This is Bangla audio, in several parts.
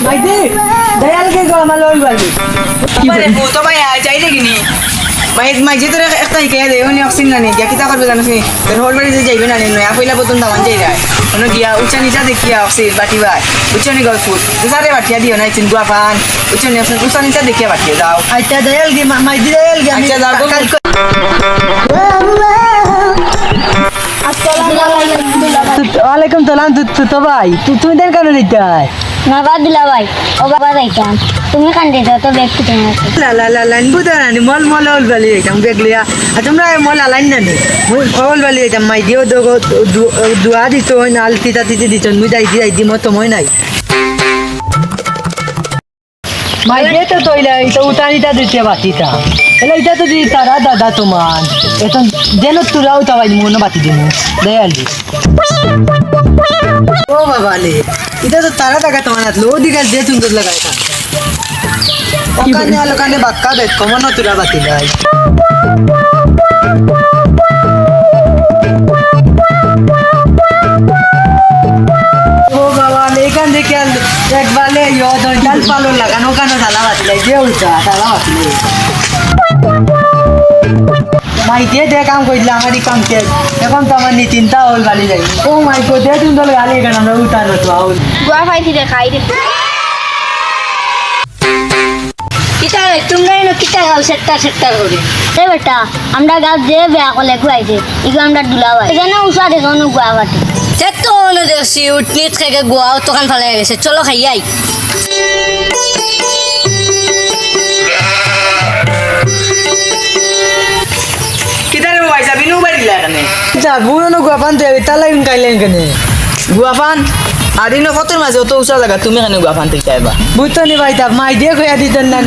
মাইদি দয়ালকে গো আমার লই বালি আরে তো ভাই যাই দেখিনি মাইজে তোর একটা শিখাই দেয় উনি অক্সিন না নিয়ে কিতা করবে জানো সে তোর হোল বাড়িতে যাইবে না নিয়ে নয়া পয়লা বতন দামান যাই যায় কোনো গিয়া উঁচা নিচা দেখিয়া অক্সিন বাটি ভাই উঁচা নি গল্প সারে বাটিয়া দিও না চিন্তুয়া পান উঁচা নি উঁচা নিচা দেখিয়া বাটিয়ে যাও আচ্ছা দয়ালকে মাইদি দয়ালকে আচ্ছা যাও ওয়ালাইকুম সালাম তো ভাই তুমি দেন কেন নিতে হয় না বাদ দিলা ভাই ও বাবা যাইতাম তুমি কান্দে যাও তো ব্যাগ কিছু না লা লাইন বুঝা না মল মল ওল বালি এটাম দেখলিয়া আর তোমরা মল আলাইন না নি ওল বালি এটাম মাই দিও দুয়া দিত না আলতিতা তিতি দিত মুই যাই মত মই নাই মাই দিয়ে তো তৈলা এটা উতানিটা দিতে বাতিটা এলা এটা তো দিই তারা দাদা তোমার এখন যেন তোরাও তাই মনে বাতি দিন দয়ালি ও বাবা লে এটা তো তারা টাকা তোমার হাত লো দিকে যে সুন্দর লাগাই তা ওখানে আলোকানে বাক্কা দেখ কমন তোরা বাতি নাই ও বাবা এখান থেকে একবার ডাল পালো লাগানো কানো ঢালা বাতি লাই যে উল্টা ঢালা বাতি লাই মাইকে দে কাম করলে আমারই কাম শেষ এখন তো আমার চিন্তা হল গালি যাই ও মাইকো দে তুমি তো গালি কেন আমরা উঠানো তো আউল গুয়া পাইছি রে খাই রে কিটা তোমরা এনো কিটা গাও সেটটা করে এ বেটা আমরা গাও যে বেয়া কলে গুয়াইছে ইগো আমরা দুলাবাই এখানে উসা দে কোন গুয়া বাটি তো ono দেখছি উঠনি থেকে গোয়া তখন ভালো গেছে চলো খাই আই কিদারে ভাই যাবি নো বাড়ি লাগানে যা বুনো গুয়াপান দে তালাই কাইলেন কেনে গুয়াফান আদিন কতর মাঝে অত উঁচা জায়গা তুমি কেন গুয়াফান থেকে আইবা বুঝতো নি ভাই তা মাই দিয়ে কইয়া দিতেন না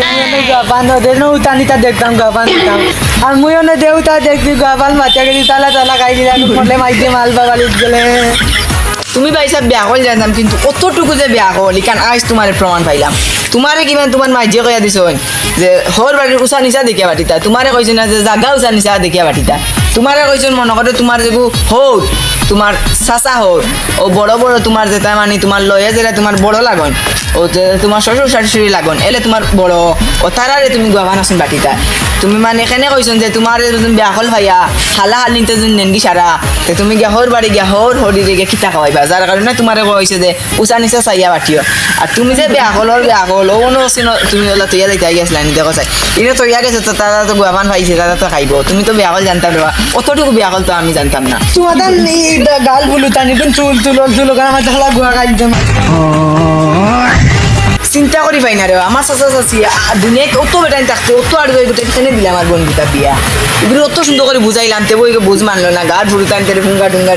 গুয়াপান দে নো উতানিটা দেখতাম গুয়াপান দিতাম আর মুই ওনে দেউতা দেখবি গুয়াপান বাচ্চা গেলি তালা খাই দিলাম বলে মাই দিয়ে মাল বাগালি গেলে তুমি ভাইসা বিয়া করল জানতাম কিন্তু কতটুকু যে বিয়া করল কারণ আজ তোমার প্রমাণ পাইলাম তোমারে কিমান তোমার মাইজে কইয়া দিছ যে হর বাড়ির উষা নিচা দেখিয়া বাটিতা তোমারে কইছে না যে জাগা উষা নিচা দেখিয়া বাটিতা তোমারে কইছেন মনে করে তোমার যে হৌর তোমার চাচা হৌর ও বড় বড় তোমার যেটা মানে তোমার লয়ে যেটা তোমার বড় লাগন ও যে তোমার শ্বশুর শাশুড়ি লাগন এলে তোমার বড় ও তারারে তুমি গুয়াবান আসুন বাটিতা তুমি মানে এখানে কইছেন যে তোমার তুমি বিয়া হল ভাইয়া হালা হালিতে যদি নেনগি সারা তে তুমি গিয়া হর বাড়ি গিয়া হর হরি রেগে খিতা খাওয়াইবা যার কারণে তোমারে কইছে যে উষা নিচা চাইয়া বাটিও আর তুমি যে বিয়া হল ও কোনো তুমি ওলা তৈয়া যাইতে গেছিলা নি দেখো চাই এটা তৈয়া গেছে তো তারা তো গুয়াবান পাইছে তারা তো খাইব তুমি তো বিয়া হল জানতাম না অতটুকু বিয়া হল তো আমি জানতাম না তোমাদের গাল বুলু তানি চুল আমার ঢালা গুয়া খাই দিতাম চিন্তা করি পাই না রে আমার চাচা চাচি দুনিয়ায় অত বেটাই থাকতে অত আর গোটেই দিলে আমার বন্ধুটা বিয়া এগুলো অত সুন্দর করে বুঝাইলাম তে বই বুঝ মানলো না গাছ ভুরু টানতে ফুঙ্গা টুঙ্গা